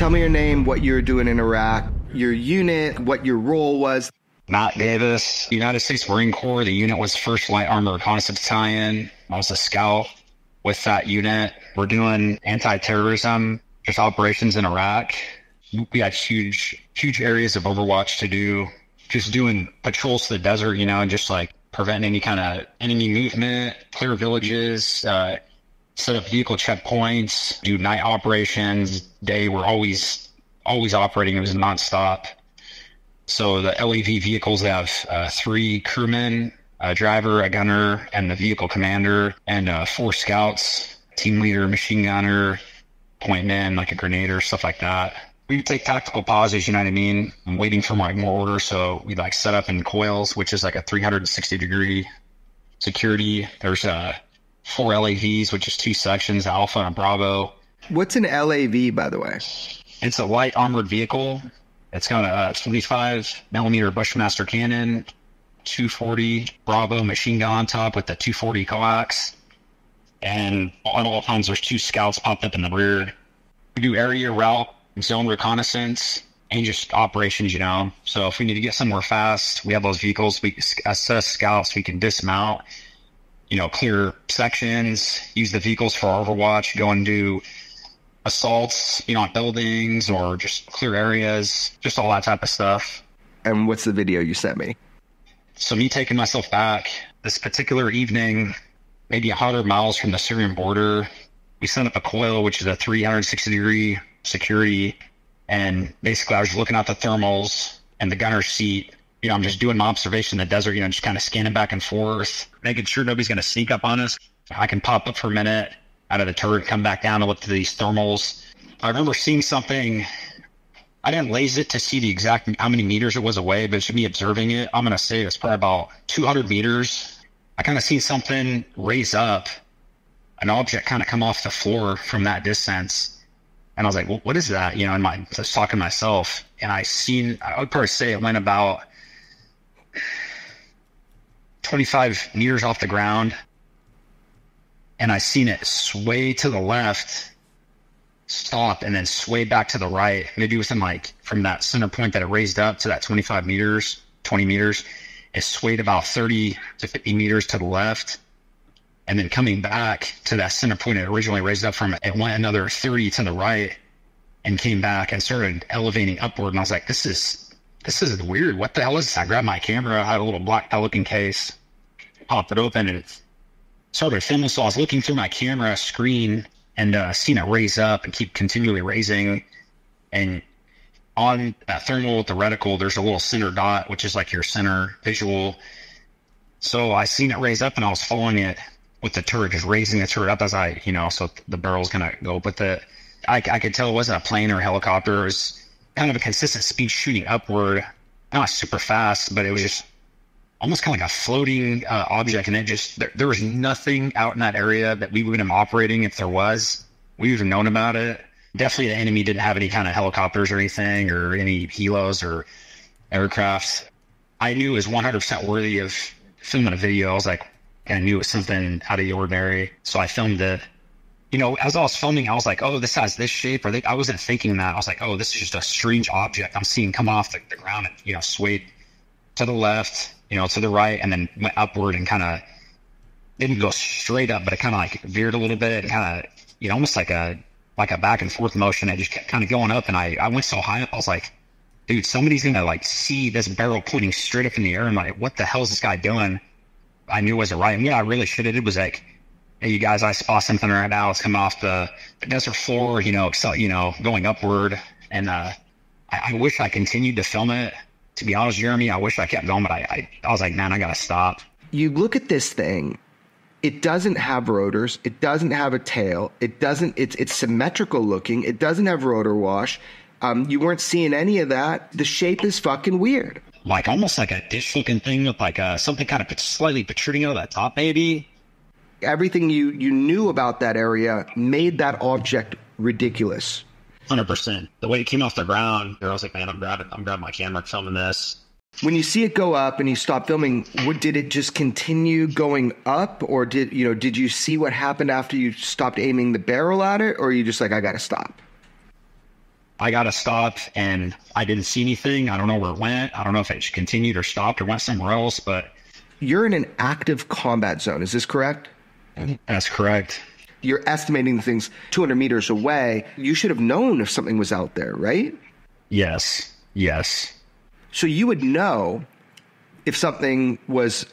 Tell me your name, what you were doing in Iraq, your unit, what your role was. Matt Davis, United States Marine Corps. The unit was 1st Light Armored Reconnaissance Battalion. I was a scout with that unit. We're doing anti-terrorism, just operations in Iraq. We had huge areas of overwatch to do, just doing patrols to the desert, you know, and just like prevent any kind of enemy movement, clear villages, set up vehicle checkpoints, do night operations. Day, we're always operating. It was nonstop. So the LAV vehicles have 3 crewmen, a driver, a gunner, and the vehicle commander, and 4 scouts, team leader, machine gunner, point man, like a grenader, stuff like that. We take tactical pauses, you know what I mean? I'm waiting for more orders, so we like set up in coils, which is like a 360-degree security. There's 4 LAVs, which is 2 sections, Alpha and Bravo. What's an LAV, by the way? It's a light armored vehicle. It's got a 25mm Bushmaster cannon, 240 Bravo machine gun on top with the 240 coax. And at all times, there's 2 scouts popped up in the rear. We do area route, zone reconnaissance, and just operations, you know. So if we need to get somewhere fast, we have those vehicles. We assess scouts. We can dismount, you know, clear sections, use the vehicles for overwatch, go and do assaults, you know, on buildings or just clear areas, just all that type of stuff. And what's the video you sent me? So me taking myself back this particular evening, maybe 100 miles from the Syrian border, we set up a coil, which is a 360-degree security. And basically I was looking at the thermals and the gunner's seat. You know, I'm just doing my observation in the desert, you know, just kind of scanning back and forth, making sure nobody's going to sneak up on us. I can pop up for a minute out of the turret, come back down and look to these thermals. I remember seeing something. I didn't laze it to see the exact how many meters it was away, but to me observing it, I'm going to say it's probably about 200 meters. I kind of seen something raise up, an object kind of come off the floor from that distance. And I was like, well, what is that? You know, I was talking to myself, and I would probably say it went about 25 meters off the ground. And I seen it sway to the left, stop, and then sway back to the right. Maybe within like from that center point that it raised up to that 25 meters, 20 meters, it swayed about 30 to 50 meters to the left. And then coming back to that center point it originally raised up from, it went another 30 to the right and came back and started elevating upward. And I was like, this is weird. What the hell is this? I grabbed my camera. I had a little black Pelican case, popped it open, and it started filming. So I was looking through my camera screen and seen it raise up and keep continually raising. And on that thermal with the reticle, there's a little center dot, which is like your center visual. So I seen it raise up and I was following it with the turret, just raising the turret up as I, you know, so the barrel's gonna go. But I could tell it wasn't a plane or a helicopter. It was kind of a consistent speed shooting upward, not super fast, but it was just almost kind of like a floating object. And it just, there was nothing out in that area that we would have been operating. If there was, we would have known about it. Definitely the enemy didn't have any kind of helicopters or anything, or any helos or aircrafts. I knew it was 100% worthy of filming a video. I was like, I knew it was something out of the ordinary. So I filmed it. You know, as I was filming, I was like, oh, this has this shape. I wasn't thinking that. I was like, oh, this is just a strange object I'm seeing come off the ground and, you know, swayed to the left, you know, to the right, and then went upward and kind of didn't go straight up, but it kind of like veered a little bit, and kind of, you know, almost like a back and forth motion. It just kept kind of going up, and I went so high up, I was like, dude, somebody's gonna like see this barrel pointing straight up in the air, and like, what the hell is this guy doing? I knew it wasn't right. And yeah, I really should have. It was like, hey, you guys, I saw something right now. It's coming off the desert floor, you know, going upward. And I wish I continued to film it. To be honest, Jeremy, I wish I kept going, but I was like, man, I gotta stop. You look at this thing, it doesn't have rotors, it doesn't have a tail, it's symmetrical looking, it doesn't have rotor wash. You weren't seeing any of that. The shape is fucking weird. Like almost like a dish looking thing with like something kind of slightly protruding out of that top, maybe. Everything you knew about that area made that object ridiculous. 100%. The way it came off the ground, I was like, man, I'm grabbing my camera, filming this. When you see it go up and you stop filming, did it just continue going up, or did you see what happened after you stopped aiming the barrel at it, or are you just like, I gotta stop? I got to stop, and I didn't see anything. I don't know where it went. I don't know if it continued or stopped or went somewhere else, but... You're in an active combat zone. Is this correct? That's correct. You're estimating the things 200 meters away. You should have known if something was out there, right? Yes. Yes. So you would know if something was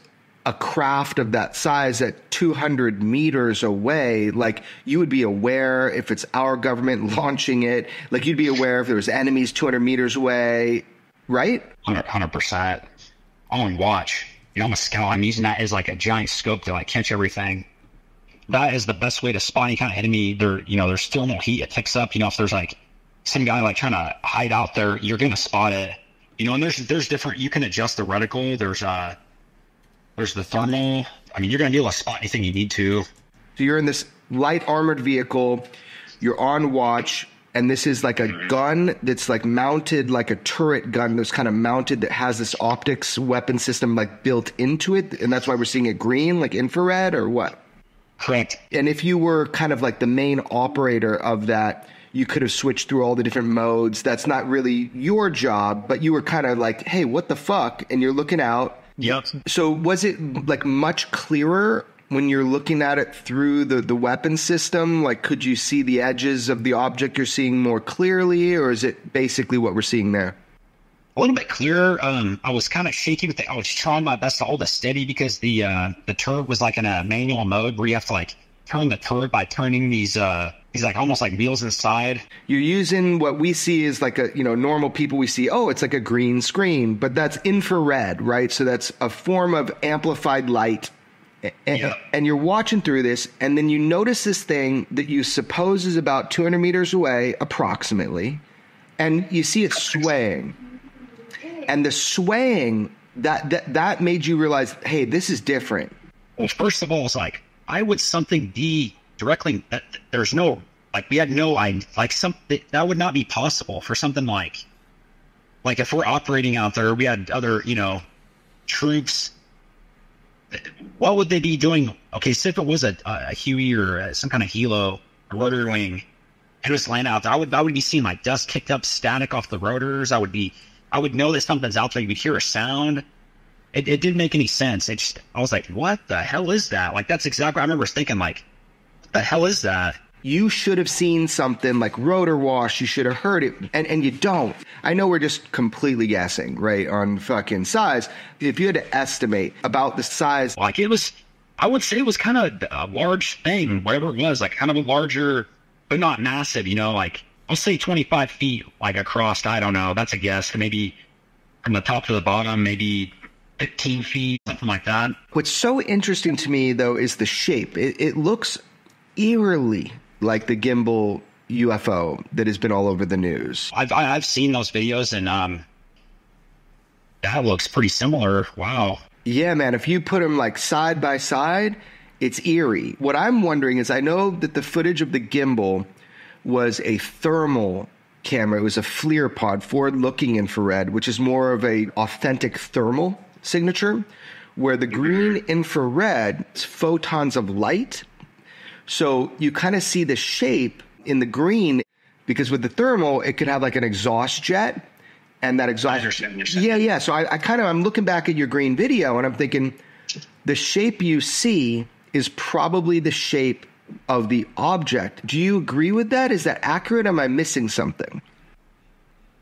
a craft of that size at 200 meters away. Like, you would be aware if it's our government launching it. Like, you'd be aware if there was enemies 200 meters away, right? 100%. I'm on watch. You know, I'm a scout. I'm using that as like a giant scope to like catch everything. That is the best way to spot any kind of enemy. There's still no heat. It ticks up. You know, if there's like some guy like trying to hide out there, you're going to spot it. You know, and there's different, you can adjust the reticle. There's the thermal. I mean, you're going to be able to spot anything you need to. So you're in this light armored vehicle, you're on watch, and this is like a gun that's like mounted like a turret gun that's kind of mounted that has this optics weapon system like built into it. And that's why we're seeing it green, like infrared, or what? Correct. And if you were kind of like the main operator of that, you could have switched through all the different modes. That's not really your job, but you were kind of like, hey, what the fuck? And you're looking out. Yep. So was it like much clearer when you're looking at it through the weapon system? Like, could you see the edges of the object you're seeing more clearly, or is it basically what we're seeing there? A little bit clearer. I was kind of shaky with it. I was trying my best to hold it steady because the turret was like in a manual mode where you have to like turn the turret by turning these like almost like wheels inside. You're using what we see as like a, normal people we see, oh, it's like a green screen, but that's infrared, right? So that's a form of amplified light. And you're watching through this, and then you notice this thing that you suppose is about 200 meters away, approximately, and you see it swaying. And the swaying, that made you realize, hey, this is different. Well, first of all, it's like, I would something be directly, there's no, like, we had no, like, something, that would not be possible for something like if we're operating out there, we had other, troops, what would they be doing? Okay, so if it was a Huey or some kind of helo, a rotor wing, and it was landing out there, I would be seeing like dust kicked up, static off the rotors. I would know that something's out there. You would hear a sound. It didn't make any sense. I was like, what the hell is that? Like, that's exactly, I remember thinking like, what the hell is that? You should have seen something like rotor wash. You should have heard it, and you don't. I know we're just completely guessing, right, on fucking size. If you had to estimate about the size. Like, it was, I would say it was kind of a large thing, whatever it was, like kind of a larger, but not massive, like, I'll say 25 feet, like across, I don't know, that's a guess, maybe from the top to the bottom, maybe 15 feet, something like that. What's so interesting to me, though, is the shape. It looks eerily like the Gimbal UFO that has been all over the news. I've seen those videos, and that looks pretty similar. Wow. Yeah, man, if you put them like side by side, it's eerie. What I'm wondering is, I know that the footage of the Gimbal was a thermal camera. It was a FLIR pod, forward-looking infrared, which is more of a authentic thermal signature, where the green infrared is photons of light. So you kind of see the shape in the green, because with the thermal, it could have like an exhaust jet, and that exhaust. Yeah. So I'm looking back at your green video, and I'm thinking the shape you see is probably the shape of the object. Do you agree with that? Is that accurate? Am I missing something?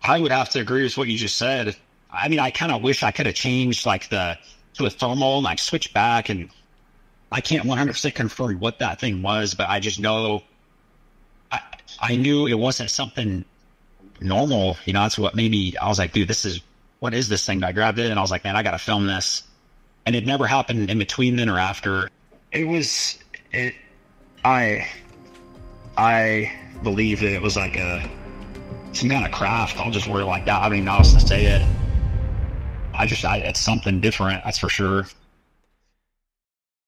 I would have to agree with what you just said. I mean, I kind of wish I could have changed like to a thermal and like switch back, and I can't 100% confirm what that thing was, but I just know I knew it wasn't something normal. That's what made me, I was like, dude, what is this thing? I grabbed it and I was like, man, I got to film this. And it never happened in between then or after. I believe that it was like some kind of craft. I'll just word it like that. I don't even know how else to say it. It's something different, that's for sure.